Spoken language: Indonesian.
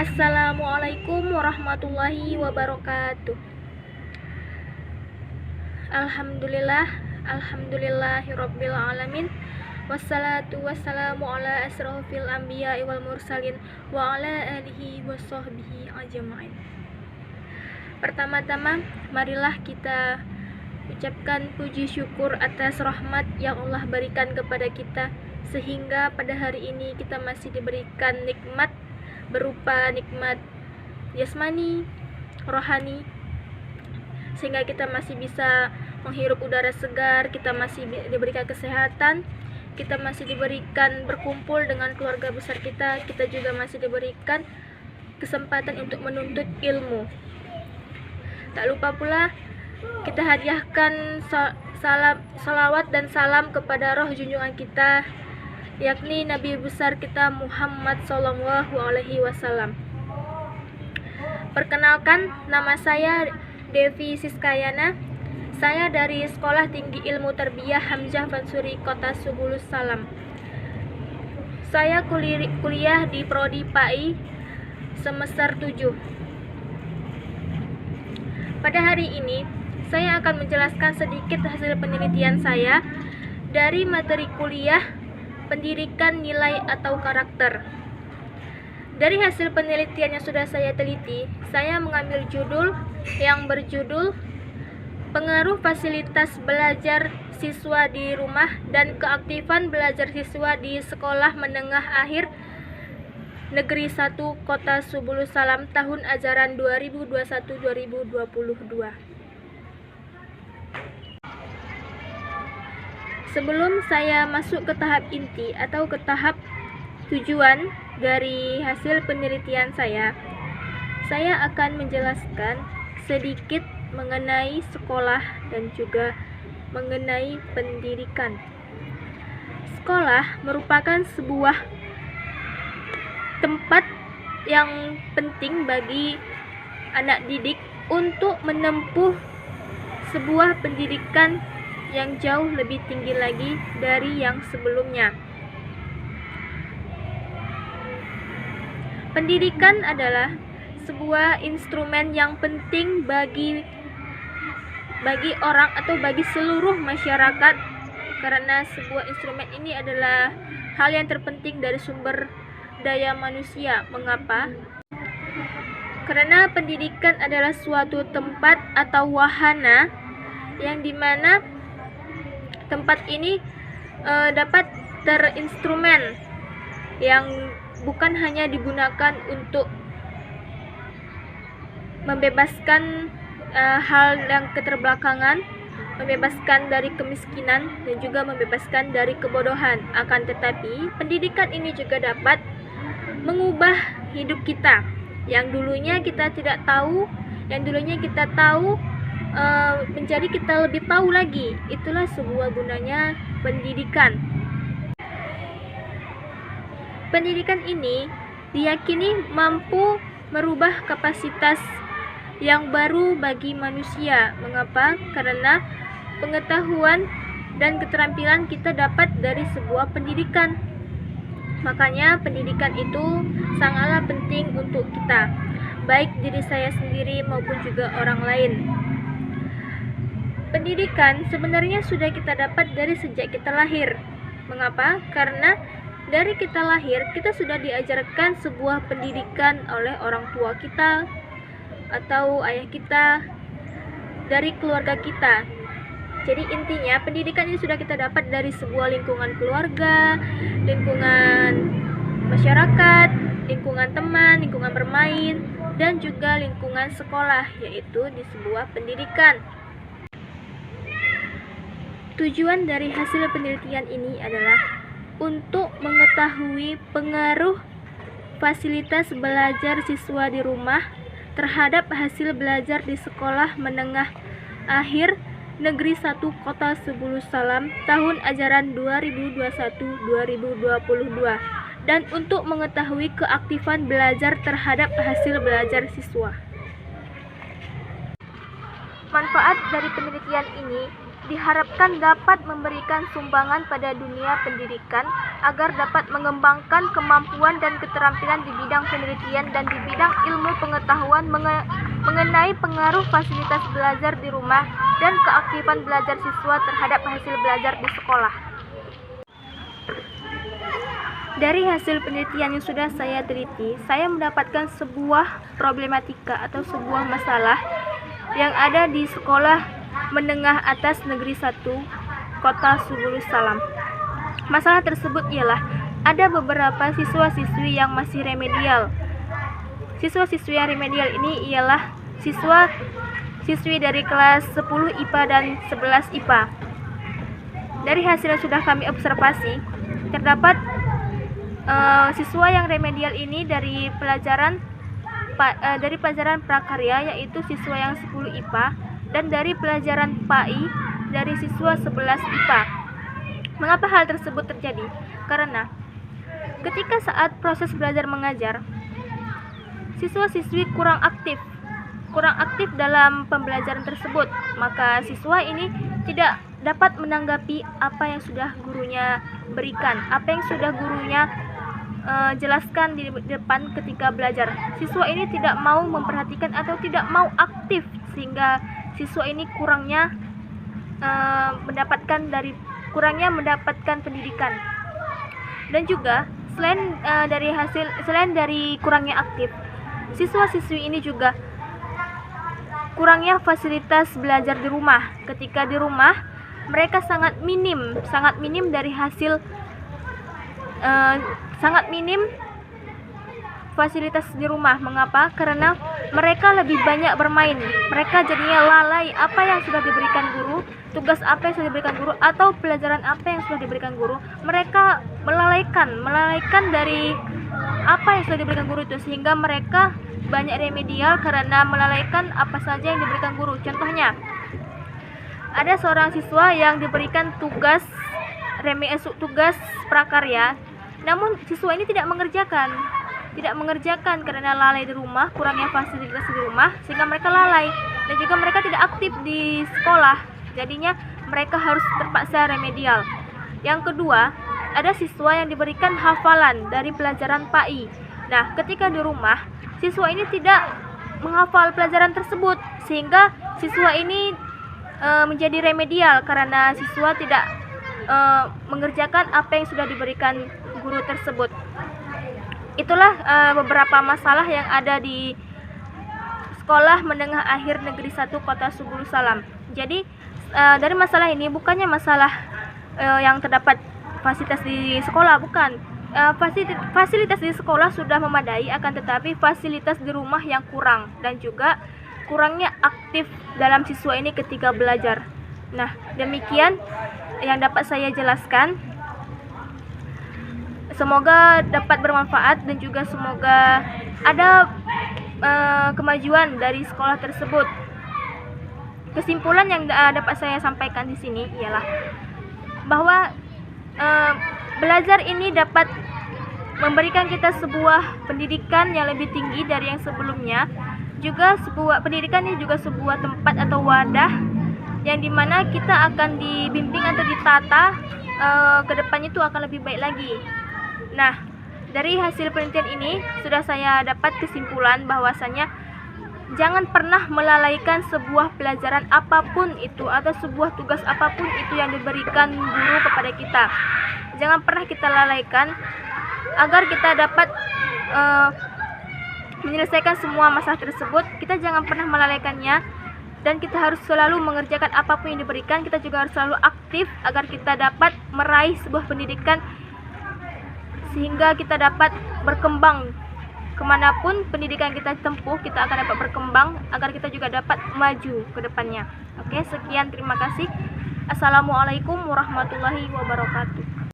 Assalamualaikum warahmatullahi wabarakatuh. Alhamdulillahirabbil alamin. Wassalatu wassalamu ala asrofil anbiya'i wal mursalin wa ala alihi washabbihi ajma'in. Pertama-tama, marilah kita ucapkan puji syukur atas rahmat yang Allah berikan kepada kita, sehingga pada hari ini kita masih diberikan nikmat berupa nikmat jasmani, rohani, sehingga kita masih bisa menghirup udara segar, kita masih diberikan kesehatan, kita masih diberikan berkumpul dengan keluarga besar kita juga masih diberikan kesempatan untuk menuntut ilmu. Tak lupa pula kita hadiahkan salawat dan salam kepada roh junjungan kita, yakni Nabi besar kita Muhammad SAW. Perkenalkan, nama saya Devi Siskayana. Saya dari Sekolah Tinggi Ilmu Tarbiyah Hamzah Fansuri, Kota Subulus Salam. Saya kuliah di Prodi PAI semester 7. Pada hari ini, saya akan menjelaskan sedikit hasil penelitian saya dari materi kuliah Pendidikan Nilai atau Karakter. Dari hasil penelitian yang sudah saya teliti, saya mengambil judul yang berjudul Pengaruh Fasilitas Belajar Siswa di Rumah dan Keaktifan Belajar Siswa di Sekolah Menengah Akhir Negeri 1 Kota Subulus Salam tahun ajaran 2021-2022. Sebelum saya masuk ke tahap inti atau ke tahap tujuan dari hasil penelitian saya akan menjelaskan sedikit mengenai sekolah dan juga mengenai pendidikan. Sekolah merupakan sebuah tempat yang penting bagi anak didik untuk menempuh sebuah pendidikan yang jauh lebih tinggi lagi dari yang sebelumnya. Pendidikan adalah sebuah instrumen yang penting bagi orang atau bagi seluruh masyarakat, karena sebuah instrumen ini adalah hal yang terpenting dari sumber daya manusia. Mengapa? Karena pendidikan adalah suatu tempat atau wahana yang dimana tempat ini dapat terinstrumen, yang bukan hanya digunakan untuk membebaskan hal yang keterbelakangan, membebaskan dari kemiskinan, dan juga membebaskan dari kebodohan. Akan tetapi, pendidikan ini juga dapat mengubah hidup kita. Yang dulunya kita tidak tahu, yang dulunya kita tahu, menjadi kita lebih tahu lagi. Itulah sebuah gunanya pendidikan. Pendidikan ini diyakini mampu merubah kapasitas yang baru bagi manusia. Mengapa? Karena pengetahuan dan keterampilan kita dapat dari sebuah pendidikan. Makanya pendidikan itu sangatlah penting untuk kita, baik diri saya sendiri maupun juga orang lain. Pendidikan sebenarnya sudah kita dapat dari sejak kita lahir. Mengapa? Karena dari kita lahir, kita sudah diajarkan sebuah pendidikan oleh orang tua kita atau ayah kita, dari keluarga kita. Jadi intinya pendidikan ini sudah kita dapat dari sebuah lingkungan keluarga, lingkungan masyarakat, lingkungan teman, lingkungan bermain, dan juga lingkungan sekolah, yaitu di sebuah pendidikan. Tujuan dari hasil penelitian ini adalah untuk mengetahui pengaruh fasilitas belajar siswa di rumah terhadap hasil belajar di Sekolah Menengah Akhir Negeri 1 Kota Subulus Salam tahun ajaran 2021-2022, dan untuk mengetahui keaktifan belajar terhadap hasil belajar siswa. Manfaat dari penelitian ini diharapkan dapat memberikan sumbangan pada dunia pendidikan agar dapat mengembangkan kemampuan dan keterampilan di bidang penelitian dan di bidang ilmu pengetahuan mengenai pengaruh fasilitas belajar di rumah dan keaktifan belajar siswa terhadap hasil belajar di sekolah. Dari hasil penelitian yang sudah saya teliti, saya mendapatkan sebuah problematika atau sebuah masalah yang ada di sekolah menengah atas negeri 1 Kota Subulus Salam. Masalah tersebut ialah ada beberapa siswa-siswi yang masih remedial. Siswa-siswi yang remedial ini ialah siswa-siswi dari kelas 10 IPA dan 11 IPA. Dari hasil yang sudah kami observasi, terdapat siswa yang remedial ini dari pelajaran prakarya, yaitu siswa yang 10 IPA, dan dari pelajaran PAI dari siswa 11 IPA. Mengapa hal tersebut terjadi? Karena ketika saat proses belajar mengajar, siswa-siswi kurang aktif dalam pembelajaran tersebut, maka siswa ini tidak dapat menanggapi apa yang sudah gurunya berikan, apa yang sudah gurunya jelaskan di depan ketika belajar. Siswa ini tidak mau memperhatikan atau tidak mau aktif, sehingga siswa ini kurangnya mendapatkan pendidikan. Dan juga selain dari kurangnya aktif, siswa-siswi ini juga kurangnya fasilitas belajar di rumah. Ketika di rumah, mereka sangat minim dari hasil sangat minim fasilitas di rumah. Mengapa? Karena mereka lebih banyak bermain. Mereka jadinya lalai apa yang sudah diberikan guru, tugas apa yang sudah diberikan guru, atau pelajaran apa yang sudah diberikan guru. Mereka melalaikan dari apa yang sudah diberikan guru itu, sehingga mereka banyak remedial karena melalaikan apa saja yang diberikan guru. Contohnya, ada seorang siswa yang diberikan tugas prakarya, namun siswa ini tidak mengerjakan karena lalai di rumah, kurangnya fasilitas di rumah, sehingga mereka lalai, dan juga mereka tidak aktif di sekolah, jadinya mereka harus terpaksa remedial. Yang kedua, ada siswa yang diberikan hafalan dari pelajaran PAI. Nah, ketika di rumah, siswa ini tidak menghafal pelajaran tersebut, sehingga siswa ini menjadi remedial karena siswa tidak mengerjakan apa yang sudah diberikan guru tersebut. Itulah beberapa masalah yang ada di Sekolah Menengah Akhir Negeri 1 Kota Subulus Salam. Jadi dari masalah ini bukannya masalah yang terdapat fasilitas di sekolah, bukan. Fasilitas di sekolah sudah memadai, akan tetapi fasilitas di rumah yang kurang, dan juga kurangnya aktif dalam siswa ini ketika belajar. Nah, demikian yang dapat saya jelaskan. Semoga dapat bermanfaat dan juga semoga ada kemajuan dari sekolah tersebut. Kesimpulan yang dapat saya sampaikan di sini ialah bahwa belajar ini dapat memberikan kita sebuah pendidikan yang lebih tinggi dari yang sebelumnya. Juga pendidikan ini juga sebuah tempat atau wadah yang dimana kita akan dibimbing atau ditata ke depannya itu akan lebih baik lagi. Nah, dari hasil penelitian ini sudah saya dapat kesimpulan bahwasanya jangan pernah melalaikan sebuah pelajaran apapun itu atau sebuah tugas apapun itu yang diberikan guru kepada kita. Jangan pernah kita lalaikan agar kita dapat menyelesaikan semua masalah tersebut. Kita jangan pernah melalaikannya, dan kita harus selalu mengerjakan apapun yang diberikan. Kita juga harus selalu aktif agar kita dapat meraih sebuah pendidikan, sehingga kita dapat berkembang kemanapun pendidikan kita tempuh. Kita akan dapat berkembang agar kita juga dapat maju ke depannya. Oke, sekian, terima kasih. Assalamualaikum warahmatullahi wabarakatuh.